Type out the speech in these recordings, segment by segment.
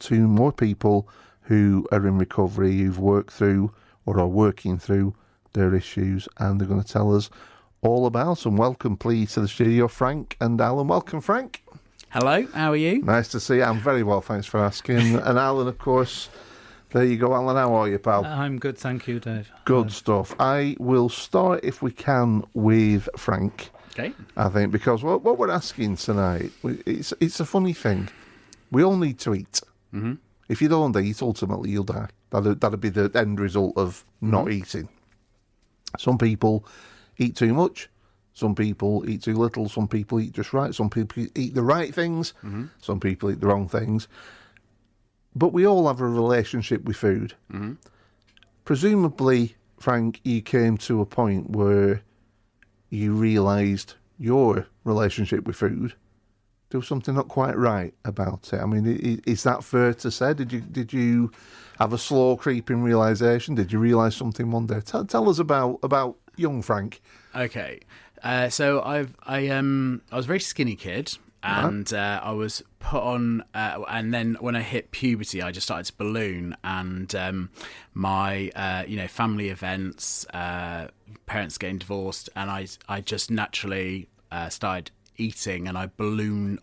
to more people who are in recovery, who've worked through or are working through their issues, and they're going to tell us all about them. Welcome, please, to the studio, Frank and Alan. Welcome, Frank. Hello, how are you? Nice to see you. I'm very well, thanks for asking. And Alan, of course, there you go. Alan, how are you, pal? I'm good, thank you, Dave. Good stuff. I will start, if we can, with Frank. Okay. I think, because what we're asking tonight, it's a funny thing. We all need to eat. Mm-hmm. If you don't eat, ultimately you'll die. That'll be the end result of not eating. Some people eat too much. Some people eat too little. Some people eat just right. Some people eat the right things. Mm-hmm. Some people eat the wrong things. But we all have a relationship with food. Mm-hmm. Presumably, Frank, you came to a point where you realised your relationship with food. There was something not quite right about it. I mean, is that fair to say? Did you have a slow creeping realisation? Did you realise something one day? Tell us about young Frank. Okay, so I was a very skinny kid, and I was put on, and then when I hit puberty, I just started to balloon, and my family events, parents getting divorced, and I just naturally started eating, and I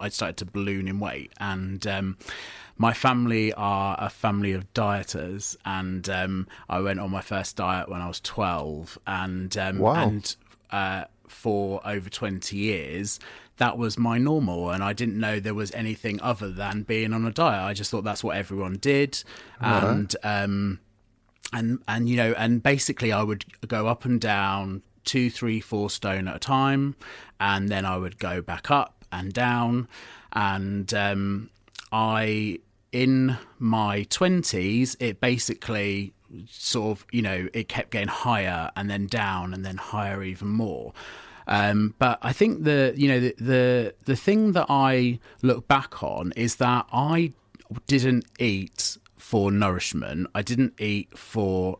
started to balloon in weight, and my family are a family of dieters, and I went on my first diet when I was 12, and for over 20 years that was my normal, and I didn't know there was anything other than being on a diet. I just thought that's what everyone did. And basically I would go up and down 2, 3, 4 stone at a time, and then I would go back up and down, and in my 20s it basically sort of, it kept getting higher and then down and then higher even more. But I think the thing that I look back on is that I didn't eat for nourishment. I didn't eat for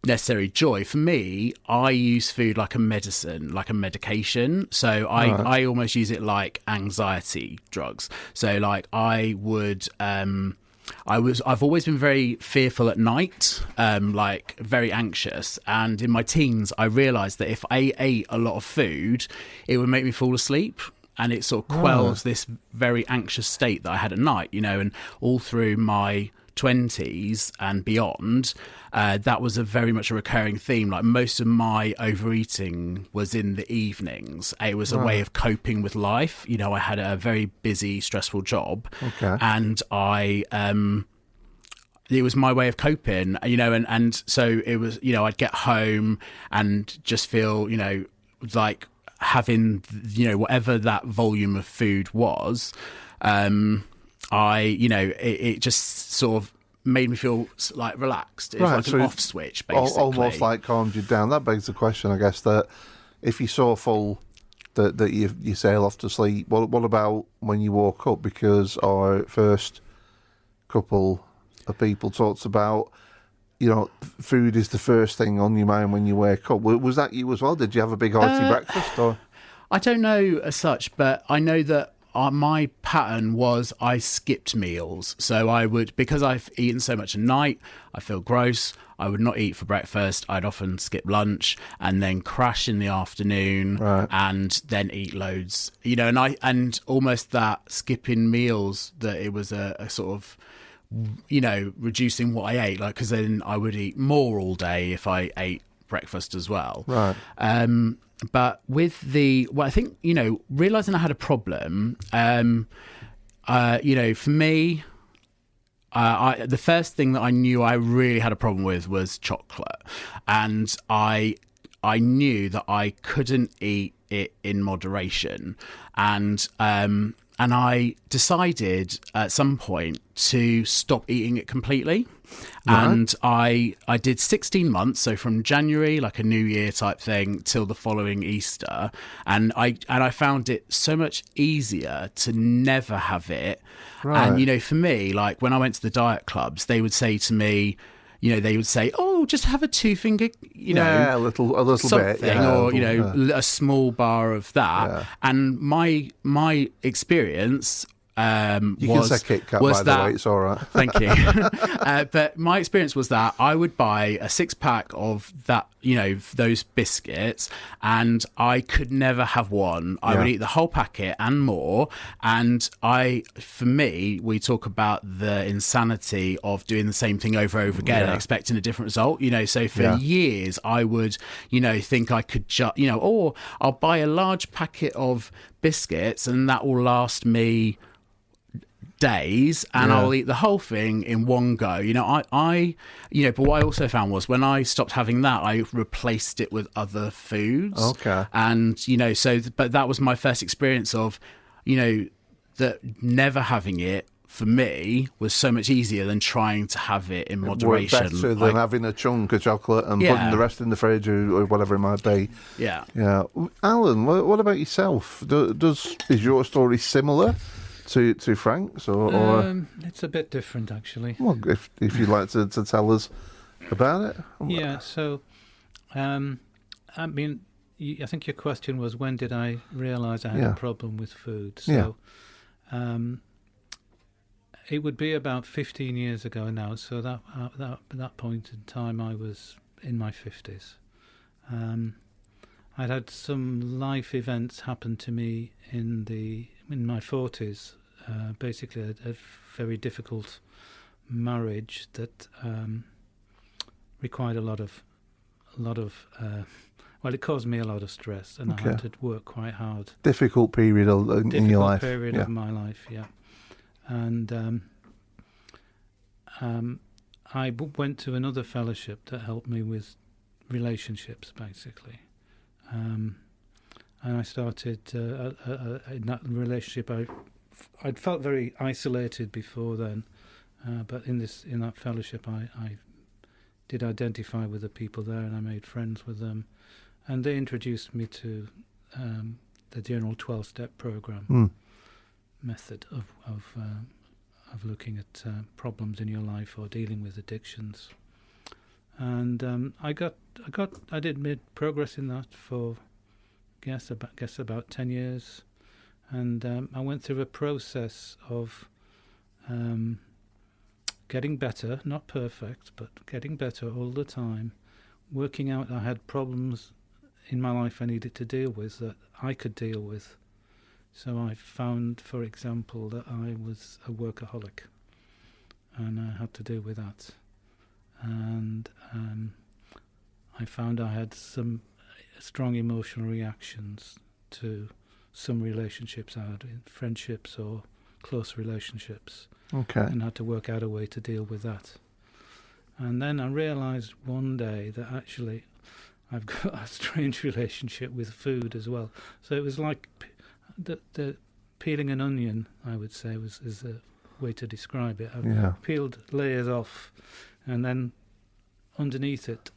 necessary joy. For me, I use food like a medicine, like a medication. So I almost use it like anxiety drugs. So like I would I've always been very fearful at night, like very anxious. And in my teens, I realised that if I ate a lot of food, it would make me fall asleep. And it sort of quells this very anxious state that I had at night, and all through my 20s and beyond, that was very much a recurring theme. Like most of my overeating was in the evenings. It was a way of coping with life. I had a very busy, stressful job, and it was my way of coping, and so it was, I'd get home and just feel, like having, whatever that volume of food was, it just sort of made me feel like relaxed. It was like an off switch, basically. Almost like calmed you down. That begs the question, I guess, that if you're so full that you sail off to sleep, what about when you woke up? Because our first couple of people talked about, food is the first thing on your mind when you wake up. Was that you as well? Did you have a big hearty breakfast? Or I don't know as such, but I know that my pattern was I skipped meals. So I would, because I've eaten so much at night, I feel gross. I would not eat for breakfast. I'd often skip lunch and then crash in the afternoon and then eat loads. And almost that skipping meals, that it was a sort of, reducing what I ate, like, because then I would eat more all day if I ate breakfast as well. Right. But with I think, realising I had a problem, for me, the first thing that I knew I really had a problem with was chocolate. And I knew that I couldn't eat it in moderation. And I decided at some point to stop eating it completely. And I did 16 months, so from January, like a New Year type thing, till the following Easter, and I found it so much easier to never have it. And for me, like when I went to the diet clubs, they would say to me, they would say, "Oh, just have a 2-finger, a little something, bit, or a small bar of that." And my experience You can say Kit Kat, by the way, it's all right. Thank you. But my experience was that I would buy a 6-pack of that, those biscuits, and I could never have one. I would eat the whole packet and more. And for me, we talk about the insanity of doing the same thing over and over again and expecting a different result. So for years, I would, think I could just, or I'll buy a large packet of biscuits and that will last me days, and I'll eat the whole thing in one go. But what I also found was when I stopped having that, I replaced it with other foods. Okay. And but that was my first experience of, that never having it for me was so much easier than trying to have it in moderation. It better than having a chunk of chocolate and putting the rest in the fridge or whatever it might be. Yeah. Alan, what about yourself? Is your story similar to Frank's, or it's a bit different, actually. Well, if you'd like to tell us about it. Yeah. So, I think your question was, when did I realise I had a problem with food? So, it would be about 15 years ago now. So that point in time, I was in my 50s. I'd had some life events happen to me in my 40s. Basically, a very difficult marriage that required a lot of. It caused me a lot of stress, and I had to work quite hard. Difficult period in your life. Difficult period of my life, yeah. And I went to another fellowship that helped me with relationships, basically. And I started in that relationship. I'd felt very isolated before then, but in that fellowship, I did identify with the people there, and I made friends with them, and they introduced me to the general 12-step program method of looking at problems in your life or dealing with addictions, and I did made progress in that for about 10 years. And I went through a process of getting better, not perfect, but getting better all the time, working out I had problems in my life I needed to deal with that I could deal with. So I found, for example, that I was a workaholic, and I had to deal with that. And I found I had some strong emotional reactions to some relationships I had, friendships or close relationships, and had to work out a way to deal with that. And then I realised one day that actually I've got a strange relationship with food as well. So it was like the peeling an onion, I would say, is a way to describe it. I've peeled layers off, and then underneath it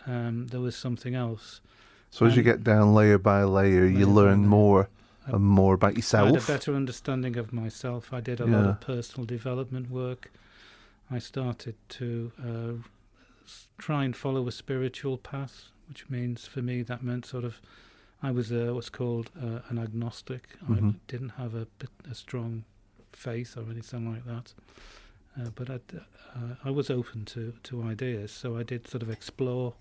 there was something else. So as you get down layer by layer, you learn more and more about yourself. I had a better understanding of myself. I did a lot of personal development work. I started to try and follow a spiritual path, which means for me that meant sort of I was what's called an agnostic. I didn't have a strong faith or anything like that, but I was open to ideas. So I did sort of explore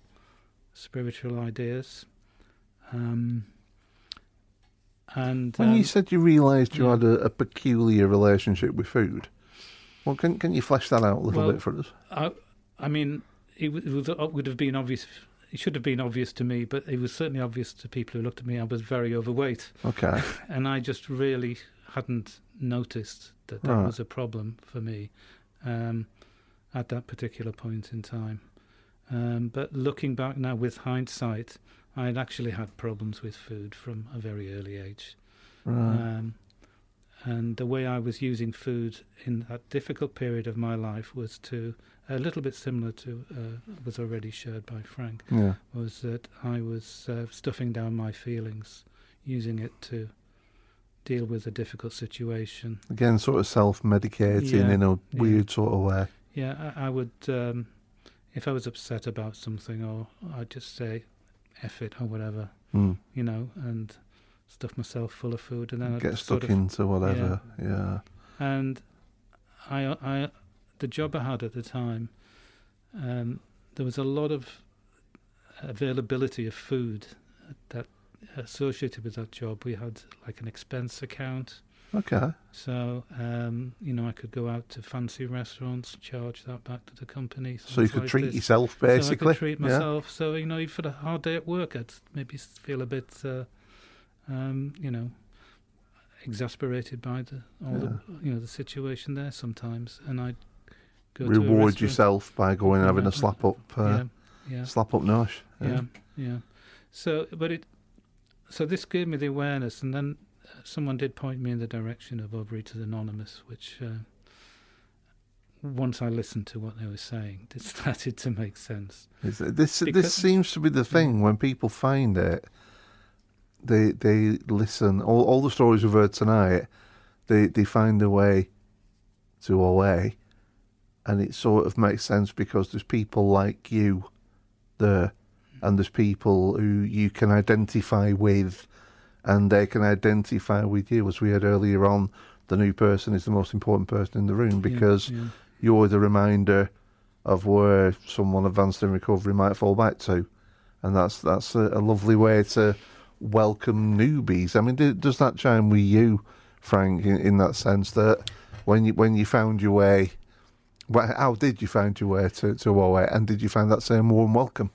spiritual ideas. And when you said you realised you had a peculiar relationship with food, well, can you flesh that out a little bit for us? I mean, it would have been obvious. It should have been obvious to me, but it was certainly obvious to people who looked at me. I was very overweight. Okay. And I just really hadn't noticed that was a problem for me at that particular point in time. But looking back now with hindsight, I had actually had problems with food from a very early age. Right. And the way I was using food in that difficult period of my life was a little bit similar to was already shared by Frank, was that I was stuffing down my feelings, using it to deal with a difficult situation. Again, sort of self-medicating in a weird sort of way. Yeah, I would, if I was upset about something, or I'd just say, F it, or whatever, and stuff myself full of food, and then I'd get stuck into whatever. And the job I had at the time, there was a lot of availability of food that associated with that job. We had like an expense account. Okay. So, I could go out to fancy restaurants, charge that back to the company. So you could treat yourself, basically. So I could treat myself. So, if for a hard day at work, I'd maybe feel a bit, exasperated by the situation there sometimes. And I'd go reward to yourself by going and having a slap up nosh. Yeah. So this gave me the awareness, and then someone did point me in the direction of Overeaters Anonymous, which once I listened to what they were saying, it started to make sense. This seems to be the thing. When people find it, they listen. All the stories we've heard tonight, they find a way to OA, and it sort of makes sense because there's people like you there, and there's people who you can identify with, and they can identify with you. As we heard earlier on, the new person is the most important person in the room because you're the reminder of where someone advanced in recovery might fall back to. And that's a lovely way to welcome newbies. I mean, does that chime with you, Frank, in that sense that when you found your way, how did you find your way to OA, and did you find that same warm welcome?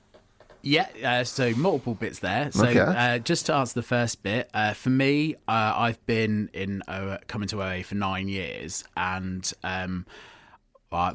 Yeah, so multiple bits there. So just to answer the first bit, for me, I've been coming to OA for 9 years, and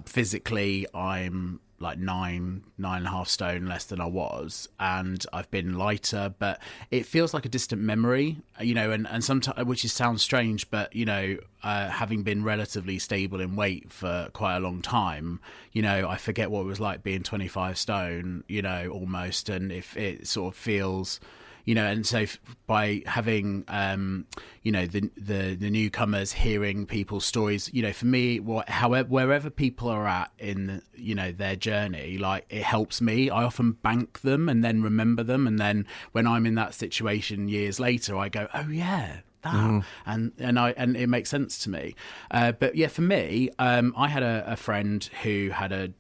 physically I'm like 9.5 stone less than I was, and I've been lighter, but it feels like a distant memory, and sometimes, which sounds strange, but having been relatively stable in weight for quite a long time, I forget what it was like being 25 stone, almost, and if it sort of feels, and so by having, the newcomers hearing people's stories, for me, wherever people are at in, their journey, like, it helps me. I often bank them and then remember them. And then when I'm in that situation years later, I go, oh yeah, that. And it makes sense to me. But yeah, for me, I had a friend who had a,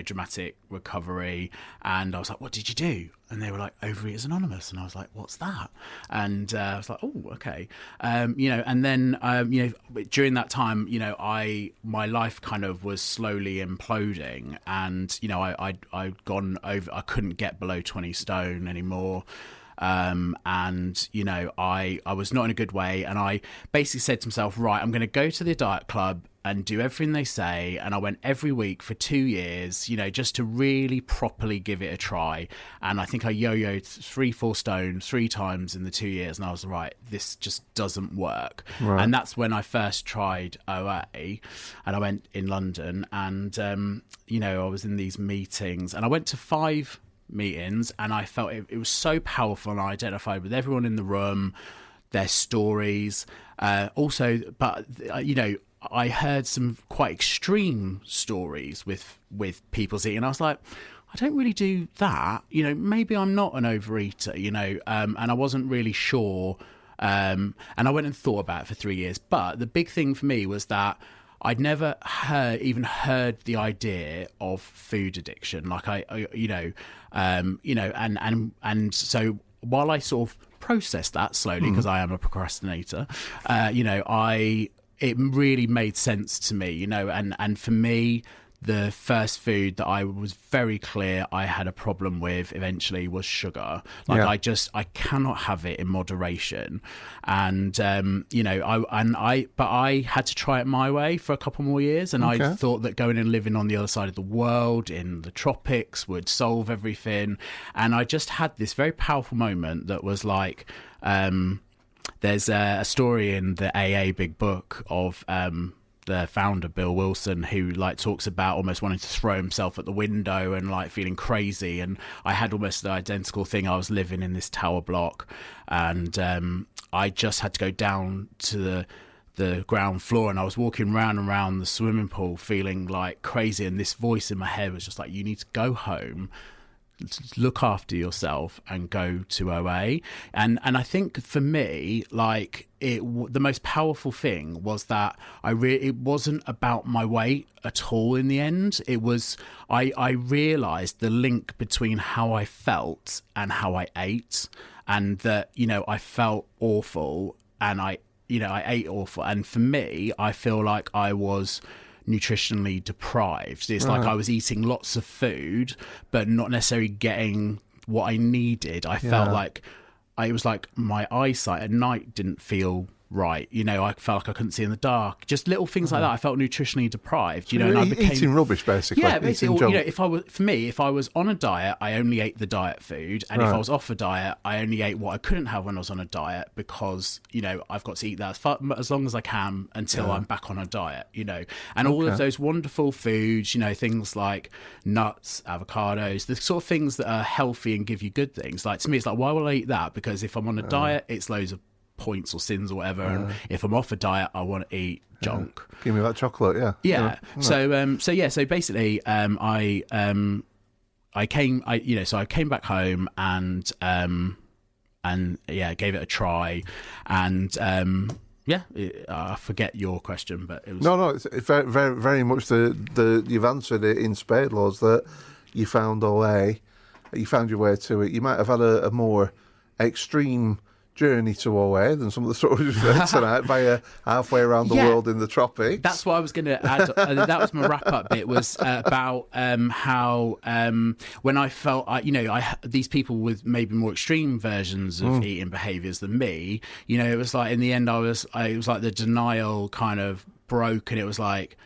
dramatic recovery, and I was like, what did you do? And they were like, Overeaters Anonymous. And I was like, what's that? And I was like, oh, okay. And then, during that time, my life kind of was slowly imploding, and, I'd gone over, I couldn't get below 20 stone anymore. I was not in a good way, and I basically said to myself, right, I'm going to go to the diet club and do everything they say. And I went every week for 2 years, just to really properly give it a try. And I think I yo-yoed 3-4 stone 3 times in the 2 years, and I was right, this just doesn't work. Right. And that's when I first tried OA, and I went in London, and I was in these meetings, and I went to 5 meetings, and I felt it was so powerful, and I identified with everyone in the room, their stories, I heard some quite extreme stories with people's eating. I was like, I don't really do that, maybe I'm not an overeater, and I wasn't really sure, and I went and thought about it for 3 years. But the big thing for me was that I'd never even heard the idea of food addiction. Like and so while I sort of processed that slowly, because I am a procrastinator, it really made sense to me, and for me, the first food that I was very clear I had a problem with eventually was sugar. Like, I cannot have it in moderation. And, but I had to try it my way for a couple more years. And I thought that going and living on the other side of the world in the tropics would solve everything. And I just had this very powerful moment that was like, there's a story in the AA Big Book of, the founder, Bill Wilson, who talks about almost wanting to throw himself at the window and feeling crazy. And I had almost the identical thing. I was living in this tower block, and I just had to go down to the ground floor, and I was walking round and round the swimming pool feeling like crazy. And this voice in my head was just like, you need to go home, look after yourself and go to OA. And I think for me, like, the most powerful thing was that it wasn't about my weight at all in the end. It was, I realised the link between how I felt and how I ate, and that, you know, I felt awful and I ate awful. And for me, I feel like I was nutritionally deprived. It's like I was eating lots of food but not necessarily getting what I needed. I felt like it was like my eyesight at night didn't feel right, you know. I felt like I couldn't see in the dark, just little things like that. I felt nutritionally deprived, you know. And I became eating rubbish, basically. Yeah, basically. You know, if I was on a diet, I only ate the diet food, and if I was off a diet, I only ate what I couldn't have when I was on a diet, because, you know, I've got to eat that as long as I can until I'm back on a diet, you know. And all of those wonderful foods, you know, things like nuts, avocados, the sort of things that are healthy and give you good things. Like, to me, it's like, why will I eat that? Because if I'm on a diet, it's loads of points or sins or whatever, and if I'm off a diet, I want to eat junk. Give me that chocolate. So basically, I came back home and gave it a try, and I forget your question, but it was it's very, very, very much the you've answered it in spade, Laws, that you found OA, you found your way to it. You might have had a more extreme journey to OA than some of the stories we've heard tonight, via halfway around the world in the tropics. That's what I was going to add. That was my wrap-up bit, was about how when I felt, these people with maybe more extreme versions of eating behaviours than me, you know, it was like, in the end, it was like the denial kind of broke, and it was like,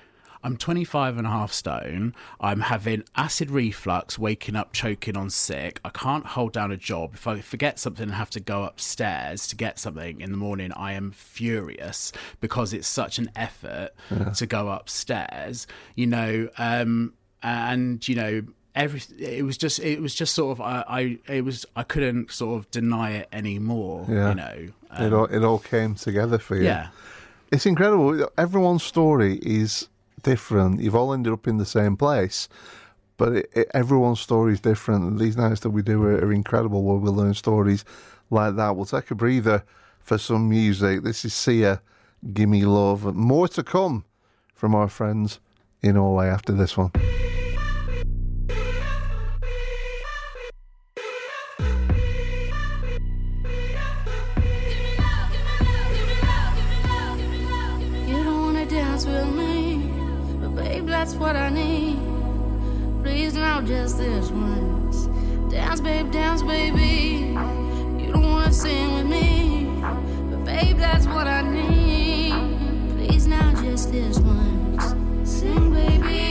I'm 25.5 stone. I'm having acid reflux, waking up choking on sick. I can't hold down a job. If I forget something and have to go upstairs to get something in the morning, I am furious, because it's such an effort to go upstairs, you know. And, you know, it was just sort of, I couldn't sort of deny it anymore, you know. It all came together for you. Yeah. It's incredible. Everyone's story is different. You've all ended up in the same place, but everyone's story is different. And these nights that we do are incredible, where we'll learn stories like that. We'll take a breather for some music. This is Sia, Gimme Love. More to come from our friends in OA after this one. You don't wanna dance with me, babe, that's what I need. Please, now just this once. Dance, baby. You don't wanna sing with me, but babe, that's what I need. Please, now just this once. Sing, baby.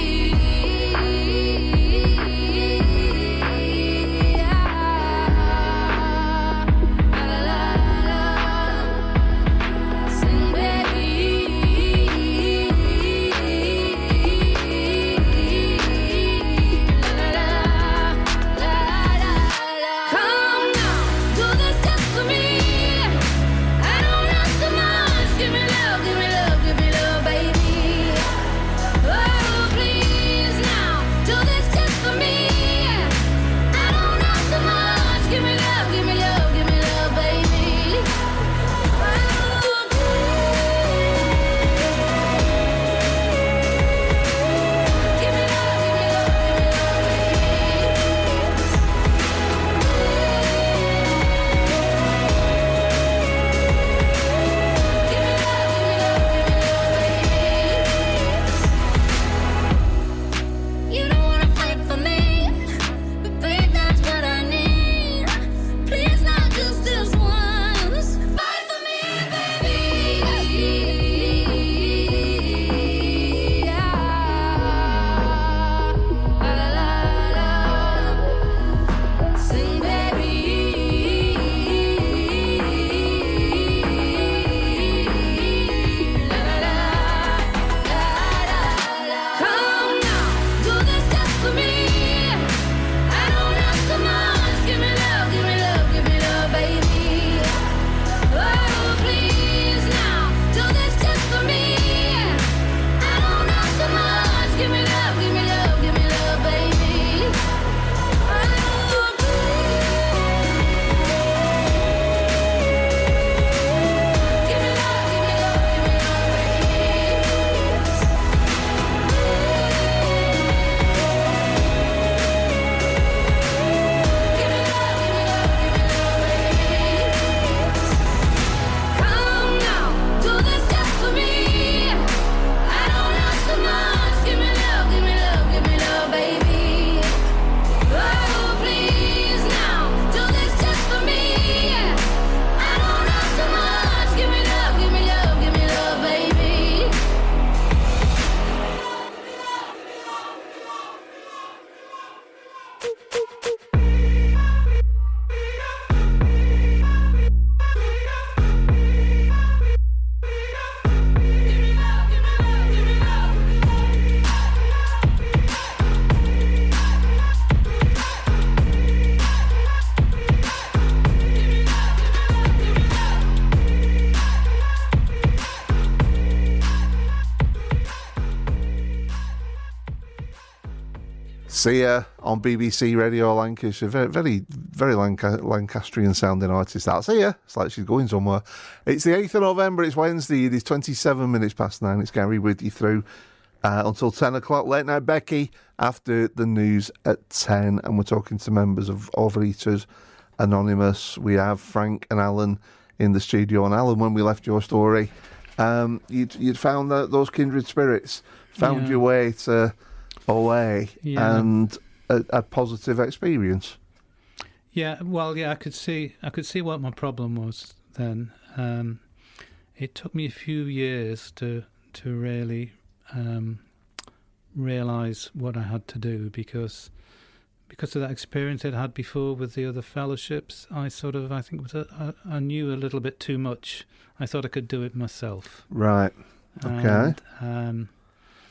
Oh! Sia on BBC Radio Lancashire. Very, very Lancastrian sounding artist. That Sia. It's like she's going somewhere. It's the 8th of November. It's Wednesday. It is 27 minutes past 9. It's Garry with you through until 10 o'clock. Late night Becky after the news at 10. And we're talking to members of Overeaters Anonymous. We have Frank and Alan in the studio. And Alan, when we left your story, you'd found those kindred spirits, found your way to OA and a positive experience. Yeah, well, I could see what my problem was then. It took me a few years to really realise what I had to do because of that experience I'd had before with the other fellowships. I knew a little bit too much. I thought I could do it myself. Right. Okay. And,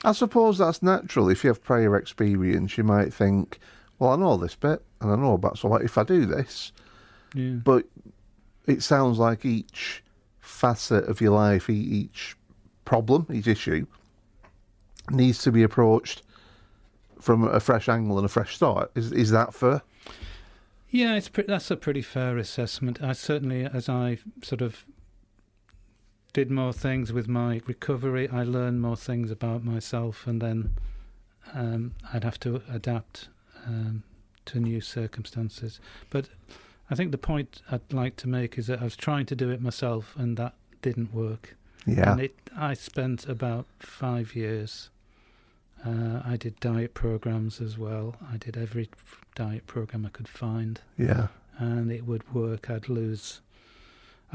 I suppose that's natural. If you have prior experience, you might think, well, I know this bit, and I know about, so if I do this. Yeah. But it sounds like each facet of your life, each problem, each issue, needs to be approached from a fresh angle and a fresh start. Is that fair? Yeah, that's a pretty fair assessment. I certainly, as I sort of did more things with my recovery, I learned more things about myself, and then I'd have to adapt to new circumstances. But I think the point I'd like to make is that I was trying to do it myself, and that didn't work. Yeah. And I spent about 5 years. I did diet programs as well. I did every diet program I could find. Yeah. And it would work. I'd lose...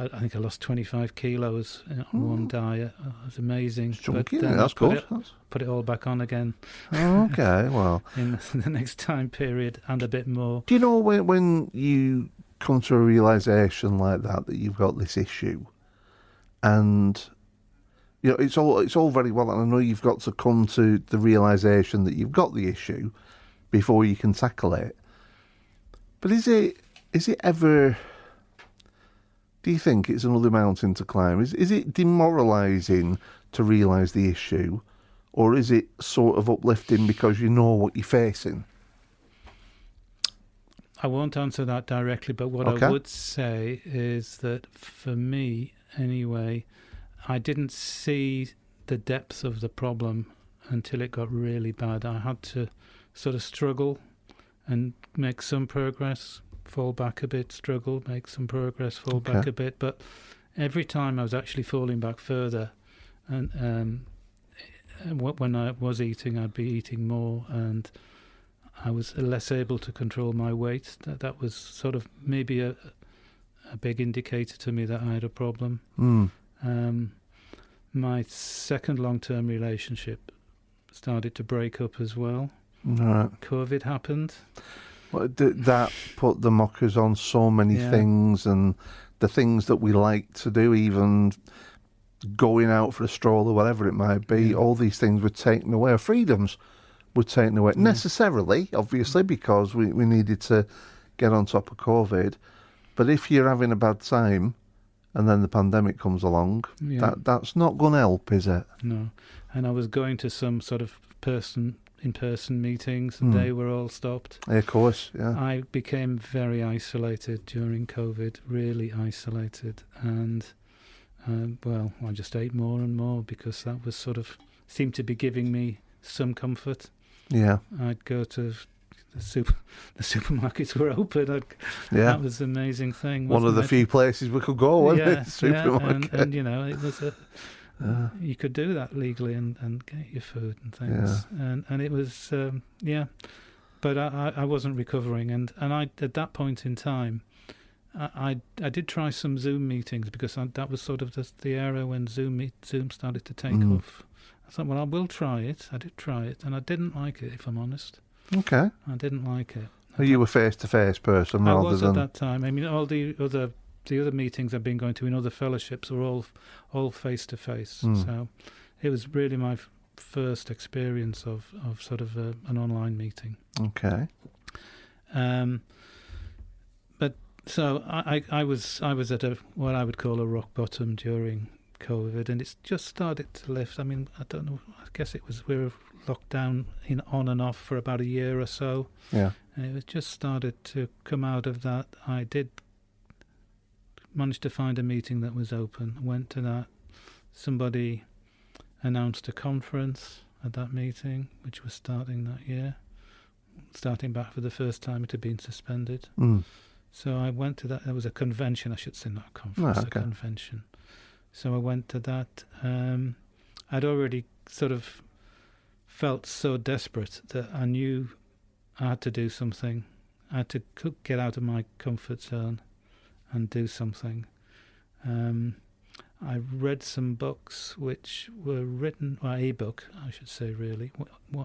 I think I lost 25 kilos on one diet. It was amazing. Chunky, but then that's good. Put it all back on again. Oh, okay, well. In the next time period and a bit more. Do you know when you come to a realisation like that you've got this issue, and you know it's all very well, and I know you've got to come to the realisation that you've got the issue before you can tackle it. But is it ever... Do you think it's another mountain to climb? Is it demoralising to realise the issue, or is it sort of uplifting because you know what you're facing? I won't answer that directly, but what I would say is that for me, anyway, I didn't see the depth of the problem until it got really bad. I had to sort of struggle and make some progress, fall back a bit, struggle, make some progress, fall back a bit. But every time I was actually falling back further, and when I was eating, I'd be eating more, and I was less able to control my weight. That was sort of maybe a big indicator to me that I had a problem. My second long-term relationship started to break up as well. Right. COVID happened. Well, that put the mockers on so many things, and the things that we like to do, even going out for a stroll or whatever it might be, all these things were taken away. Our freedoms were taken away. Necessarily, obviously, because we needed to get on top of COVID. But if you're having a bad time and then the pandemic comes along, that's not going to help, is it? No. And I was going to some sort of in-person meetings, and they were all stopped. Yeah, of course, yeah. I became very isolated during COVID, really isolated, and I just ate more and more because that was sort of seemed to be giving me some comfort. Yeah. I'd go to the supermarkets were open. That was an amazing thing. One of the few places we could go, wasn't it? Supermarket. And you know, it was you could do that legally and get your food and things, and it was but I wasn't recovering, and I at that point in time I did try some Zoom meetings because that was sort of the era when Zoom started to take off. I thought, well, I will try it. I did try it, and I didn't like it, if I'm honest. Okay. I didn't like it. Are you a face-to-face person rather than... I was at that time. I mean, all the other meetings I've been going to in other fellowships were all face-to-face. So it was really my first experience of sort of an online meeting. Okay. But so I was at what I would call a rock bottom during COVID, and it's just started to lift. I mean, I don't know. I guess it was we were locked down on and off for about a year or so. Yeah. And it was just started to come out of that. I did manage to find a meeting that was open. Went to that. Somebody announced a conference at that meeting, which was starting that year. Starting back for the first time, it had been suspended. So I went to that. There was a convention, I should say, not a conference, a convention. So I went to that. I'd already sort of felt so desperate that I knew I had to do something. I had to get out of my comfort zone and do something. I read some books which were written, or a book, I should say, really,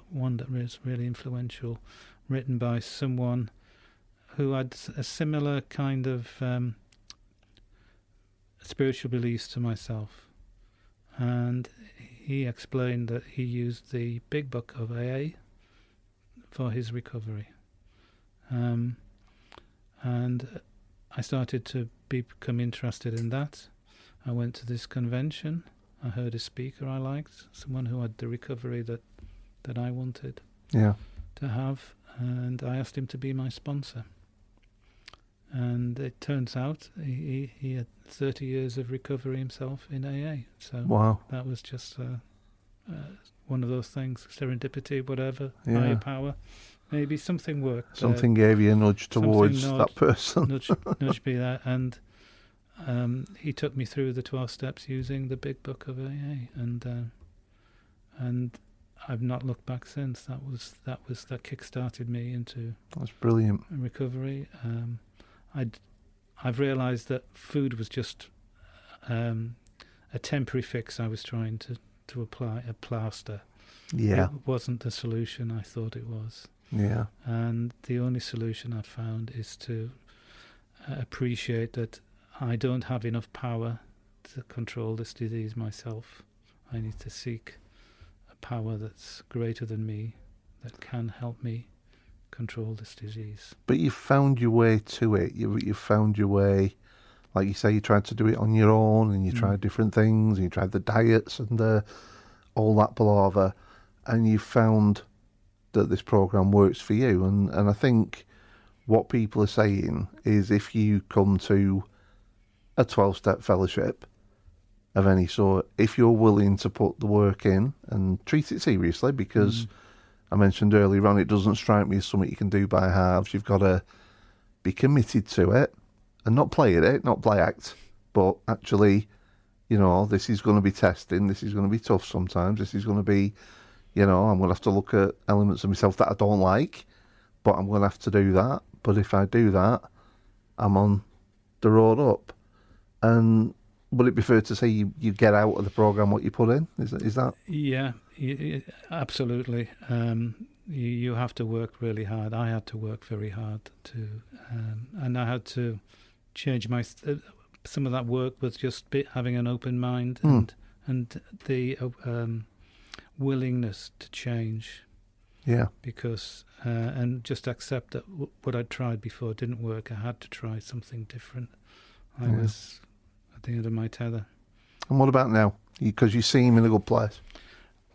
one that was really influential, written by someone who had a similar kind of spiritual beliefs to myself. And he explained that he used the big book of AA for his recovery. And I started to become interested in that. I went to this convention. I heard a speaker I liked, someone who had the recovery that I wanted to have, and I asked him to be my sponsor. And it turns out he had 30 years of recovery himself in AA. So that was just one of those things, serendipity, whatever, higher power. Maybe something worked. Something gave you a nudge towards that person. nudge me there. And he took me through the 12 steps using the big book of AA. And I've not looked back since. That kick-started me into That's brilliant. recovery. I've realised that food was just a temporary fix I was trying to apply, a plaster. Yeah. It wasn't the solution I thought it was. Yeah. And the only solution I've found is to appreciate that I don't have enough power to control this disease myself. I need to seek a power that's greater than me, that can help me control this disease. But you found your way to it. You found your way, like you say, you tried to do it on your own, and you tried different things, and you tried the diets and all that palaver, and you found that this program works for you. And I think what people are saying is, if you come to a 12-step fellowship of any sort, if you're willing to put the work in and treat it seriously, because I mentioned earlier on, it doesn't strike me as something you can do by halves. You've got to be committed to it and not play at it, not play act, but actually, this is going to be testing, this is going to be tough sometimes, this is going to be, I'm going to have to look at elements of myself that I don't like, but I'm going to have to do that. But if I do that, I'm on the road up. And would it be fair to say you get out of the program what you put in? Is that? Yeah, absolutely. You have to work really hard. I had to work very hard and I had to change my. Some of that work was just having an open mind and the willingness to change. Yeah. Because and just accept that what I'd tried before didn't work. I had to try something different. I was at the end of my tether. And what about now? Because you seem in a good place.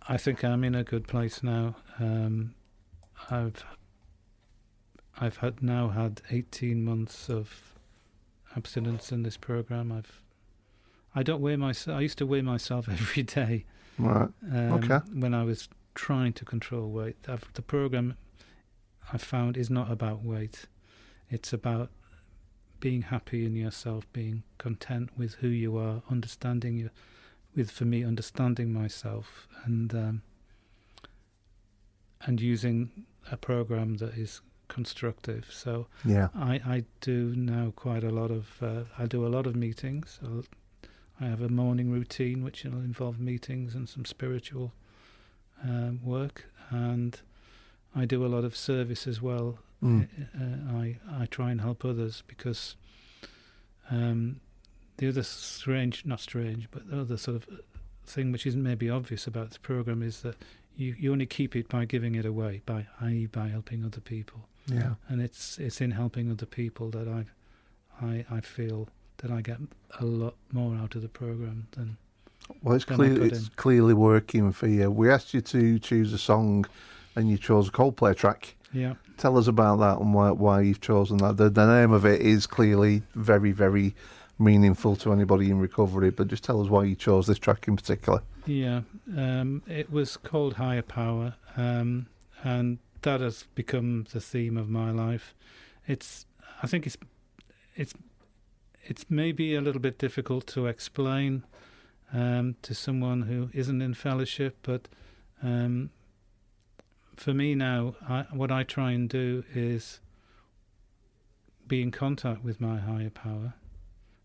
I think I'm in a good place now. I've had 18 months of abstinence in this program. I don't weigh myself. I used to weigh myself every day. Right. Okay. When I was trying to control weight, the program I found is not about weight. It's about being happy in yourself, being content with who you are, understanding myself, and using a program that is constructive. So I do now quite a lot of I do a lot of meetings. I have a morning routine which will involve meetings and some spiritual work, and I do a lot of service as well. I try and help others, because the other the other sort of thing which isn't maybe obvious about the program is that you only keep it by giving it away, by helping other people. Yeah. And it's in helping other people that I feel that I get a lot more out of the program than Well, it's clearly working for you. We asked you to choose a song, and you chose a Coldplay track. Yeah. Tell us about that and why you've chosen that. The name of it is clearly very, very meaningful to anybody in recovery, but just tell us why you chose this track in particular. Yeah, it was called Higher Power, and that has become the theme of my life. I think it's maybe a little bit difficult to explain to someone who isn't in fellowship, but for me now, what I try and do is be in contact with my higher power.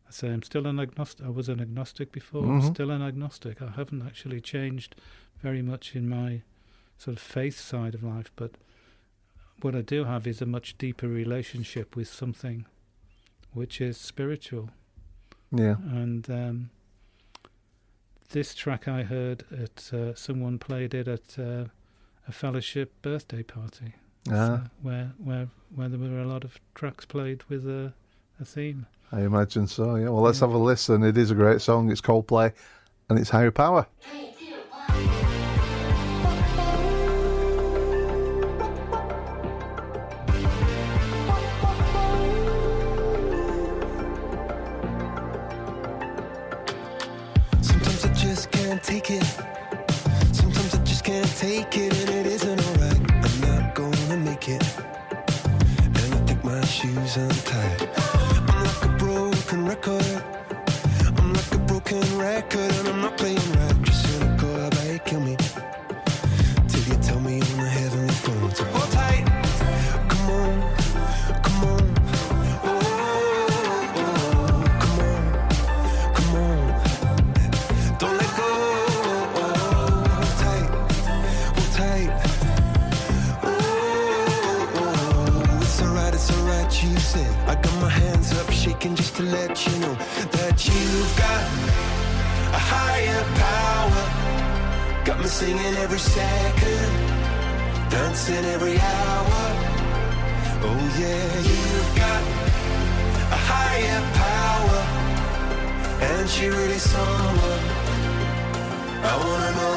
I say I'm still an agnostic. I was an agnostic before. I'm still an agnostic. I haven't actually changed very much in my sort of faith side of life, but what I do have is a much deeper relationship with something which is spiritual. Yeah. And this track I heard at someone played it at a fellowship birthday party, where there were a lot of tracks played with a theme. I imagine so, yeah. Well, let's have a listen. It is a great song. It's Coldplay, and it's Higher Power. Sometimes I just can't take it. Sometimes I just can't take it, and it isn't alright. I'm not gonna make it, and I think my shoes untied. I'm like a broken record. I'm like a broken record, and I'm not playing right. Just cynical, how about you kill me till you tell me on the heavenly phone. So hold tight, come on, come on. Oh, come on, come on. Don't let go. Hold tight, hold tight. Oh, it's alright, you said. I got my hands up shaking just to let you know that you've got a higher power. Got me singing every second, dancing every hour. Oh yeah, you've got a higher power, and she really someone I wanna know.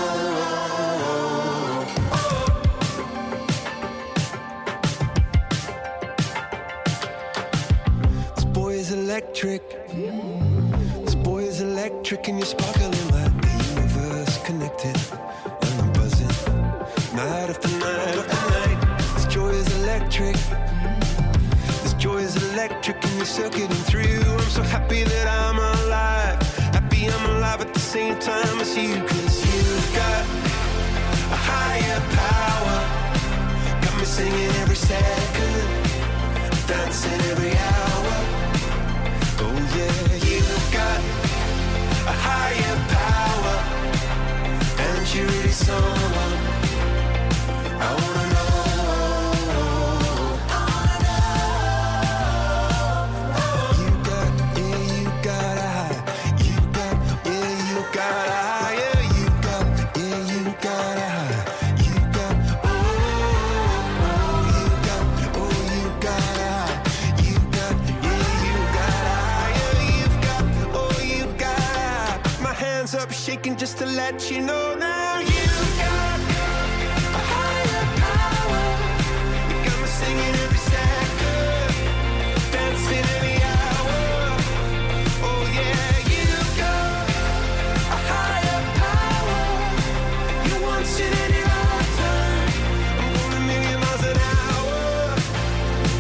This boy is electric. This boy is electric, and you're sparkling like the universe connected. And I'm buzzing night after night after night. This joy is electric. This joy is electric, and you're circuiting through. I'm so happy that I'm alive. Happy I'm alive at the same time as you, 'cause you've got a higher power. Got me singing every second, dancing every hour. Oh yeah, you've got a higher power, and you're really someone I wanna know. You got a high. You got a higher. You got a high. You got, you got a high. You got a higher. You've got my hands up shaking just to let you know now. You've got a higher power. You got me singing every second, dancing every hour. Oh yeah, you've got a higher power. You want it in your lifetime. I'm going a million miles an hour.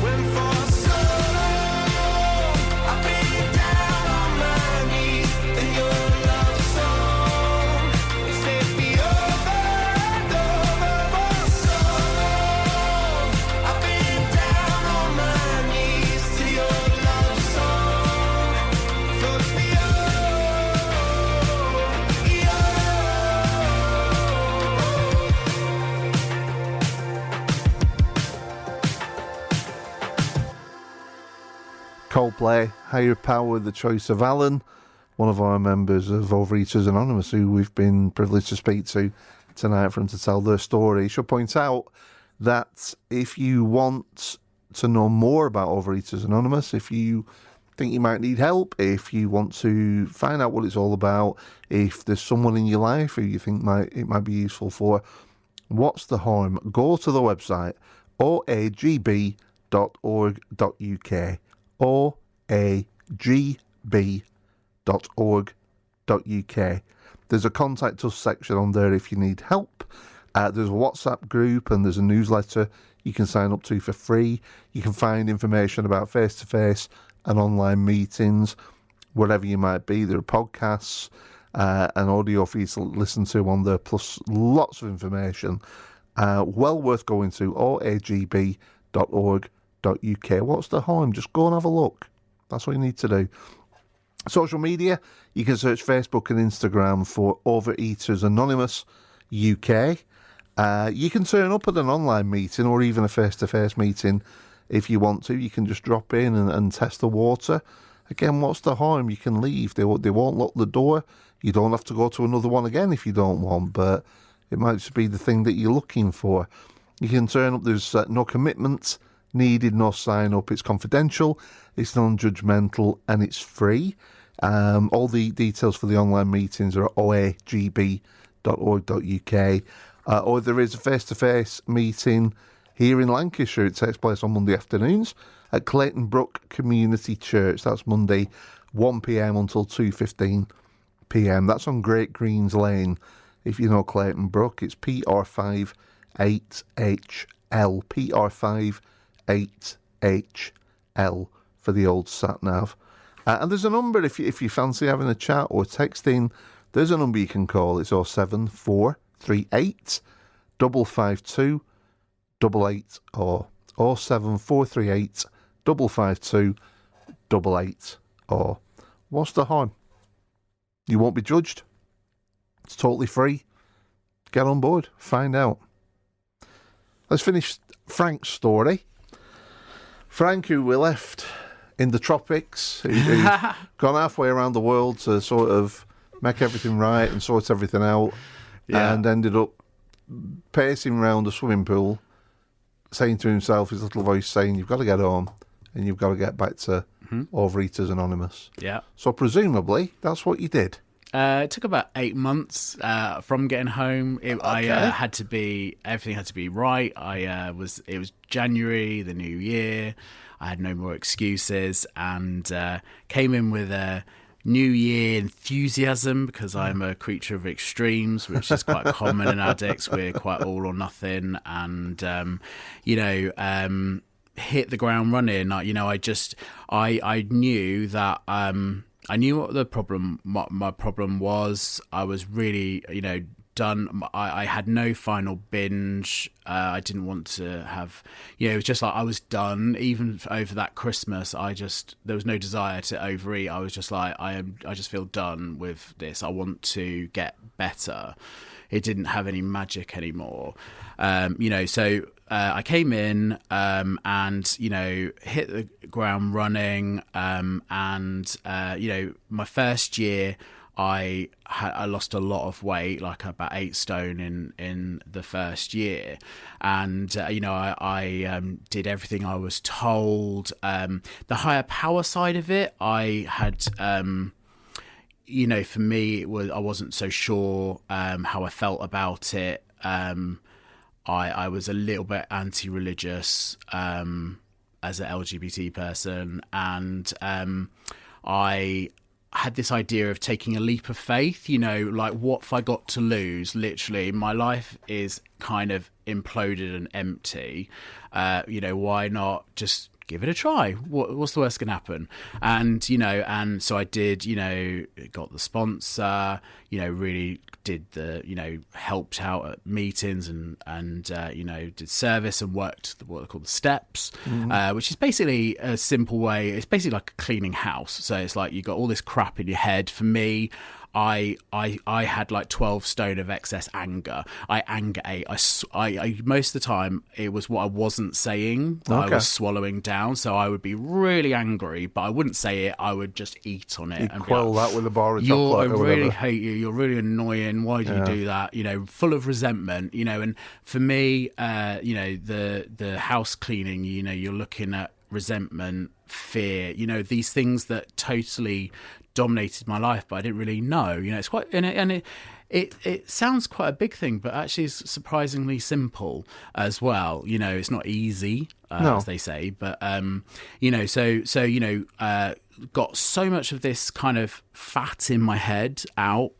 When for so long I've been down on my knees in your love song. Set me over and over for so long. I've been down on my knees to your love song. Floats me over, Coldplay, Higher Power, the choice of Alan, one of our members of Overeaters Anonymous, who we've been privileged to speak to tonight for them to tell their story. I should point out that if you want to know more about Overeaters Anonymous, if you think you might need help, if you want to find out what it's all about, if there's someone in your life who you think it might be useful for, what's the harm? Go to the website oagb.org.uk, oagb.org.uk. There's a contact us section on there if you need help. There's a WhatsApp group and there's a newsletter you can sign up to for free. You can find information about face-to-face and online meetings, wherever you might be. There are podcasts and audio for you to listen to on there, plus lots of information. Well worth going to oagb.org.uk. What's the harm? Just go and have a look. That's what you need to do. Social media, you can search Facebook and Instagram for Overeaters Anonymous UK. You can turn up at an online meeting or even a face-to-face meeting if you want to. You can just drop in and test the water. Again, what's the harm? You can leave. They won't lock the door. You don't have to go to another one again if you don't want, but it might just be the thing that you're looking for. You can turn up. There's no commitment needed, no sign-up. It's confidential, it's non-judgmental, and it's free. All the details for the online meetings are at oagb.org.uk. Or there is a face-to-face meeting here in Lancashire. It takes place on Monday afternoons at Clayton Brook Community Church. That's Monday, 1 p.m. until 2:15 p.m. That's on Great Greens Lane. If you know Clayton Brook, it's PR5 8HL. PR5 8HL for the old sat-nav. And there's a number if you fancy having a chat or texting. There's a number you can call. It's 07438 552 88 or 07438 552 88 or what's the harm? You won't be judged. It's totally free. Get on board. Find out. Let's finish Frank's story. Frank, who we left in the tropics, who's gone halfway around the world to sort of make everything right and sort everything out, and ended up pacing around the swimming pool, saying to himself, his little voice saying, you've got to get home and you've got to get back to Overeaters Anonymous. Yeah. So presumably that's what you did. It took about 8 months from getting home. Everything had to be right. It was January, the new year. I had no more excuses, and came in with a New Year enthusiasm because I'm a creature of extremes, which is quite common in addicts. We're quite all or nothing, and hit the ground running. I knew that. I knew what the problem. My problem was. I was really, done. I had no final binge. I didn't want to have. It was just like I was done. Even over that Christmas, there was no desire to overeat. I was just like, I just feel done with this. I want to get better. It didn't have any magic anymore. So I came in and hit the ground running. My first year, I lost a lot of weight, like about 8 stone in the first year, and I did everything I was told. The higher power side of it, I had. For me, I wasn't so sure how I felt about it. I was a little bit anti-religious as an LGBT person, and I had this idea of taking a leap of faith, like what if I got to lose? Literally, my life is kind of imploded and empty. Why not just give it a try? What's the worst can happen? And so I did, got the sponsor, really did the, helped out at meetings and did service and worked what are called the steps, which is basically a simple way. It's basically like a cleaning house. So it's like you got all this crap in your head. For me, I had like 12 stone of excess anger. I anger ate. I most of the time it was what I wasn't saying that I was swallowing down. So I would be really angry, but I wouldn't say it. I would just eat on it. You'd and quell that with a bar of chocolate. I really hate you. You're really annoying. Why do you do that? Full of resentment. And for me, the house cleaning. You're looking at resentment fear, these things that totally dominated my life, but I didn't really know. It's quite, and it sounds quite a big thing, but actually it's surprisingly simple as well. It's not easy, No. as they say, but got so much of this kind of fat in my head out,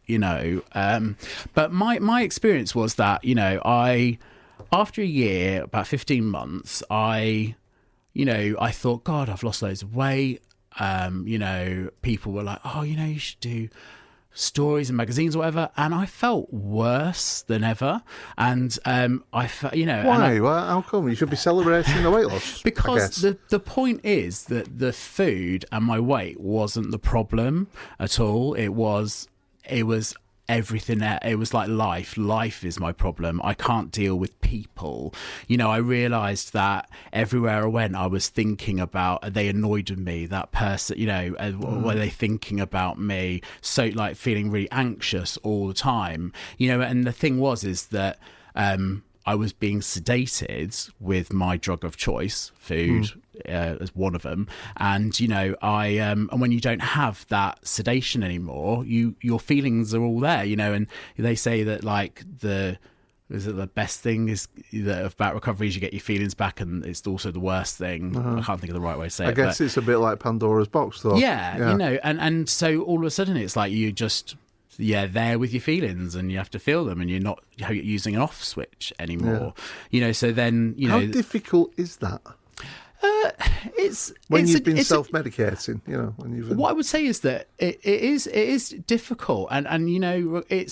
but my experience was that, I, after a year, about 15 months, I thought, God, I've lost loads of weight. People were like, oh, you should do stories and magazines or whatever, and I felt worse than ever. And I felt, Why? How come? You should be celebrating the weight loss. Because the point is that the food and my weight wasn't the problem at all. It was everything. It was like life is my problem. I can't deal with people. I realized that everywhere I went, I was thinking about, are they annoyed with me, that person, were they thinking about me? So like feeling really anxious all the time, and the thing is that I was being sedated with my drug of choice, food, as one of them. And, and when you don't have that sedation anymore, your feelings are all there, and they say that like the best thing is that about recovery is you get your feelings back, and it's also the worst thing. I can't think of the right way to say it. I guess it's a bit like Pandora's box, though. Yeah. And so all of a sudden it's like you just... there with your feelings, and you have to feel them, and you're not using an off switch anymore. So then, How difficult is that? It's when you've been self-medicating, when you've been... What I would say is that it is difficult, and it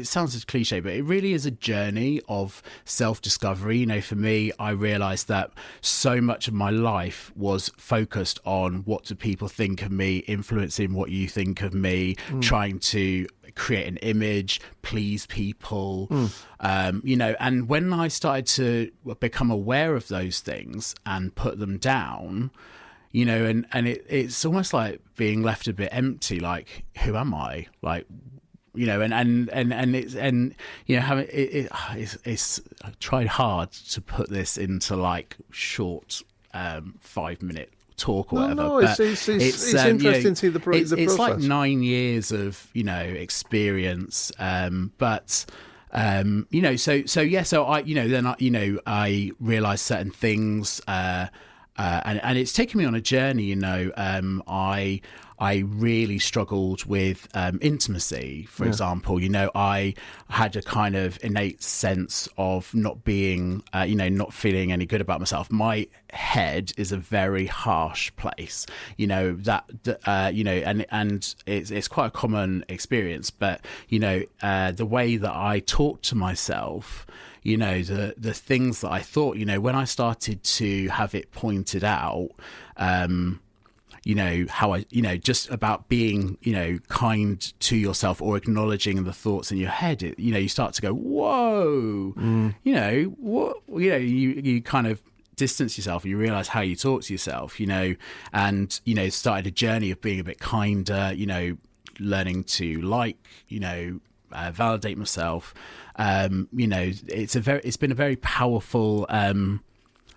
sounds as cliche, but it really is a journey of self-discovery. For me, I realised that so much of my life was focused on what do people think of me, influencing what you think of me, trying to create an image, please people, and when I started to become aware of those things and put them down, and it's almost like being left a bit empty, like, who am I? Like, it's I tried hard to put this into like short 5-minute talk or whatever. No, it's interesting to see the process. It's like 9 years of experience, but so I realized certain things, and it's taken me on a journey. I really struggled with intimacy, for example. I had a kind of innate sense of not being, not feeling any good about myself. My head is a very harsh place, and it's quite a common experience. But, the way that I talk to myself, the things that I thought, when I started to have it pointed out, how I, just about being, kind to yourself or acknowledging the thoughts in your head, you start to go, whoa, what, you kind of distance yourself, and you realize how you talk to yourself, and, started a journey of being a bit kinder, learning to validate myself. It's been a very powerful,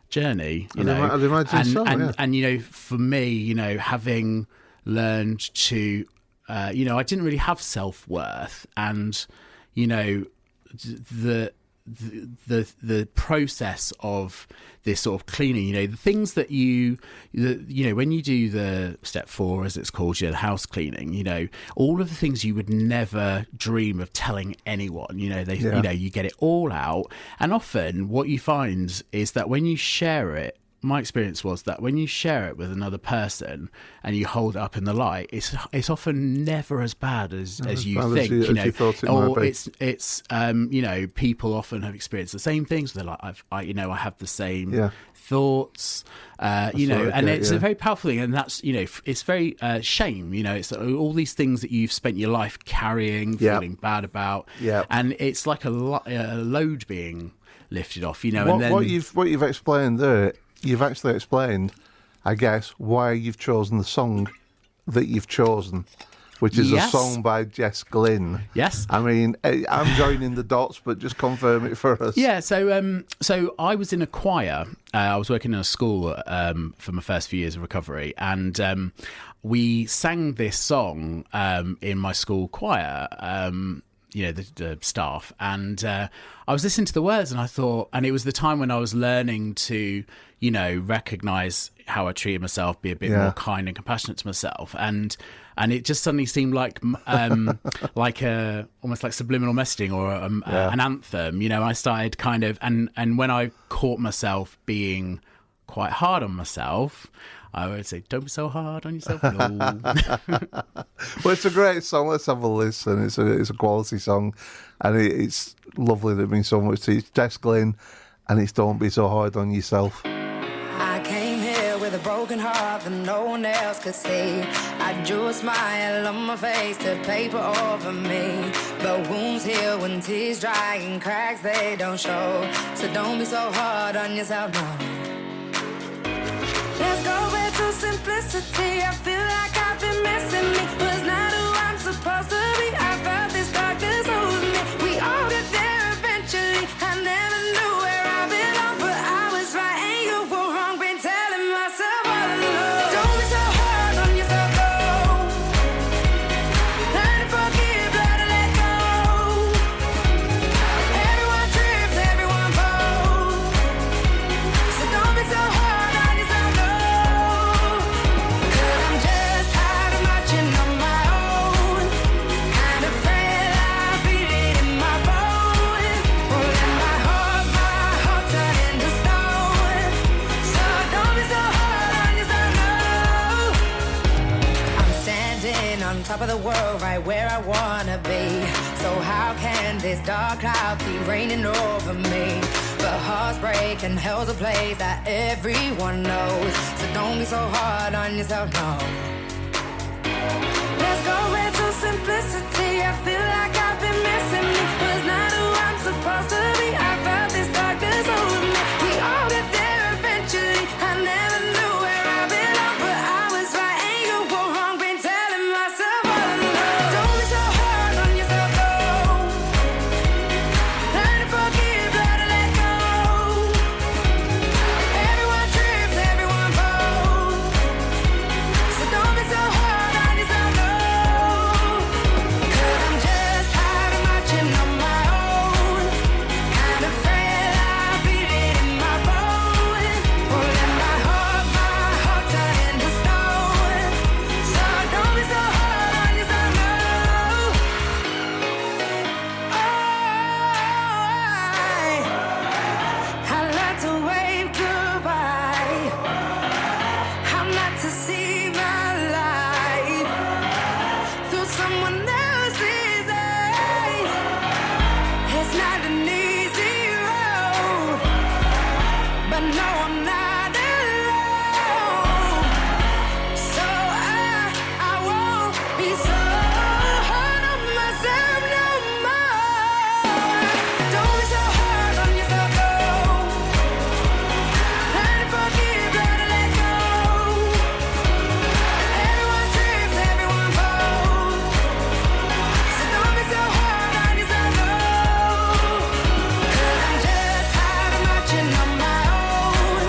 journey, I'd imagine so, and for me, having learned to I didn't really have self-worth, and the process of this sort of cleaning, the things that when you do the step 4, as it's called, the house cleaning, all of the things you would never dream of telling anyone, you get it all out. And often what you find is that when you share it, my experience was that when you share it with another person and you hold it up in the light, it's often never as bad as you think. People often have experienced the same things. They're like, I have the same thoughts, it's a very powerful thing, and that's it's very shame. It's all these things that you've spent your life carrying, feeling bad about, and it's like a load being lifted off. What you've explained there. You've actually explained, I guess, why you've chosen the song that you've chosen. which is Yes. a song by Jess Glynn. Yes. I mean, I'm joining the dots, but just confirm it for us. Yeah, so I was in a choir. I was working in a school for my first few years of recovery, and we sang this song in my school choir. The staff, and I was listening to the words, and I thought, and it was the time when I was learning to, recognise how I treated myself, be a bit more kind and compassionate to myself, and it just suddenly seemed like like a almost like subliminal messaging or an anthem. I started kind of, and when I caught myself being quite hard on myself, I would say, don't be so hard on yourself. No. Well, it's a great song. Let's have a listen. It's a quality song, and it's lovely that it means so much to you. It's Jess Glynn, and it's Don't Be So Hard on Yourself. I came here with a broken heart that no one else could see. I drew a smile on my face to paper over me, but wounds heal when tears dry and cracks they don't show. So don't be so hard on yourself, no. Let's go back to simplicity. I feel like I've been missing me. Was not who I'm supposed to be. I felt this darkness over me. We all get there eventually. I never knew where I belong, but I was right and you were wrong. Been telling myself all along. Don't be so hard on yourself, no. Learn to forgive, learn to let go. Everyone trips, everyone falls. So don't be so hard on yourself, no. Top of the world, right where I wanna be. So how can this dark cloud be raining over me? But hearts break and hell's a place that everyone knows. So don't be so hard on yourself, no. Let's go back to simplicity. I feel like I've been missing me. Was not who I'm supposed to be. I felt this darkness over me. We all get there eventually. I never knew where I belong, but I was right and you were wrong. Been telling myself all along. Don't be so hard on yourself, no. Learn to forgive, learn to let go. Everyone trips, everyone falls. So don't be so hard on yourself, no. 'Cause I'm just tired of marching on my own. Kind of afraid I feel it in my bones. Pulling my heart turn into stone. So don't be so hard on yourself, no. I learned to wave goodbye. I'm not to see my life through someone else's eyes. It's not an easy road, but no, I'm not alone. So I won't be so hard on myself no more. Don't be so hard on yourself, no. Learn to forgive, learn to let go. Everyone trips, everyone falls. So don't be so hard on yourself, no. 'Cause I'm just tired of marching on my own.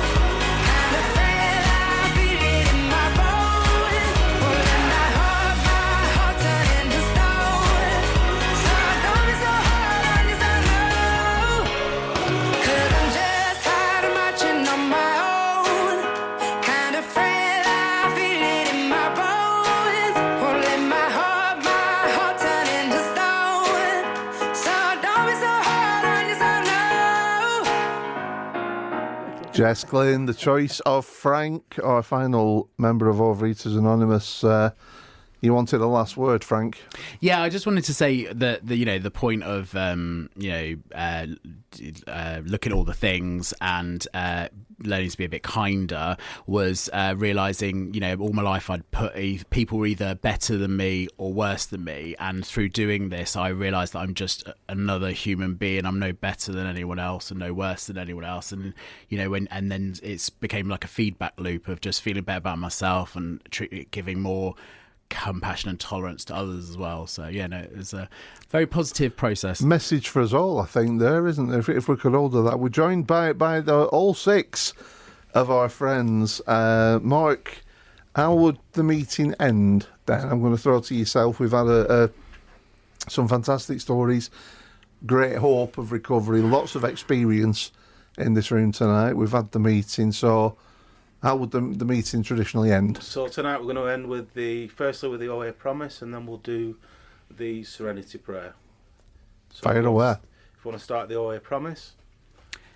Kind of afraid I feel it in my bones. Pulling my heart turn into stone. So don't be so hard on yourself, no. 'Cause I'm just tired of marching on my own. Kind of afraid I feel it in my bones. Pulling my heart turn into stone. So don't be so hard on yourself, no. Jess Glynn, the choice of Frank, our final member of Overeaters Anonymous. You wanted a last word, Frank? Yeah, I just wanted to say that the point of look at all the things and learning to be a bit kinder was realizing, all my life I'd put people were either better than me or worse than me, and through doing this I realized that I'm just another human being. I'm no better than anyone else and no worse than anyone else, and then it's became like a feedback loop of just feeling better about myself and giving more compassion and tolerance to others as well. So yeah, no, it was a very positive process. Message for us all, I think, there, isn't there? If we could all do that. We're joined by all 6 of our friends. Mark, how would the meeting end? Dan, I'm going to throw to yourself. We've had some fantastic stories, great hope of recovery, lots of experience in this room tonight. We've had the meeting, so how would the meeting traditionally end? So tonight we're going to end with firstly with the OA promise, and then we'll do the serenity prayer. So Fire away. If you want to start the OA promise.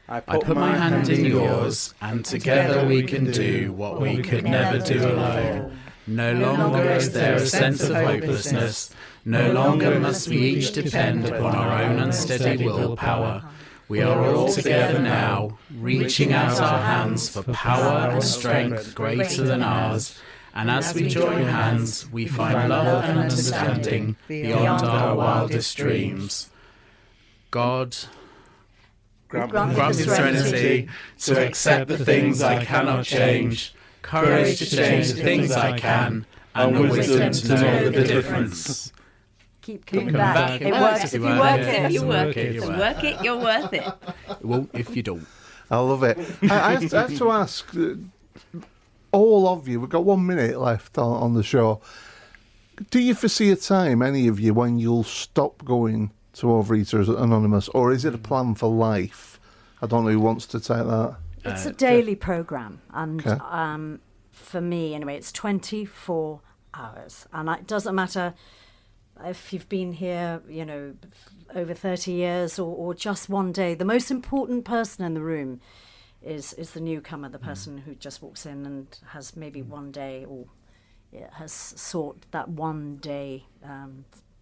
I put my hand in yours, and together we can do what we could never do alone. No longer is there a sense of hopelessness. No longer must we each depend upon our own unsteady willpower. We are all together now, reaching out our hands for power and strength greater than ours. And as we join hands, we find love and understanding beyond our wildest dreams. God, grant me serenity to accept the things I cannot change, courage to change the things I can, and the wisdom to know the difference. Keep coming back. It works if you work it. You work it. If you work it, you're worth it. It won't if you don't. I love it. I have to ask all of you, we've got 1 minute left on the show. Do you foresee a time, any of you, when you'll stop going to Overeaters Anonymous, or is it a plan for life? I don't know who wants to take that. It's a daily programme, and for me, anyway, it's 24 hours, and it doesn't matter if you've been here, over 30 years or just one day. The most important person in the room is the newcomer, the person who just walks in and has maybe one day or has sought that one day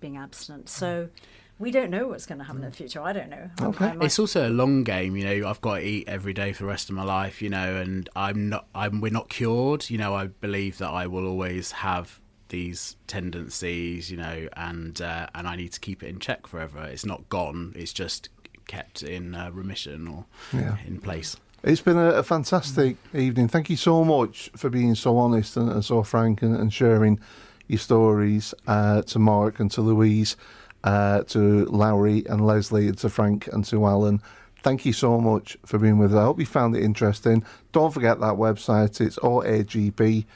being abstinent. So we don't know what's going to happen in the future. I don't know. Okay. It's also a long game, I've got to eat every day for the rest of my life, and we're not cured. I believe that I will always have these tendencies, and I need to keep it in check forever. It's not gone. It's just kept in remission or in place. It's been a fantastic evening. Thank you so much for being so honest and so frank and sharing your stories to Mark and to Louise, to Lowry and Leslie, and to Frank and to Alan. Thank you so much for being with us. I hope you found it interesting. Don't forget that website. It's oagb.org.uk.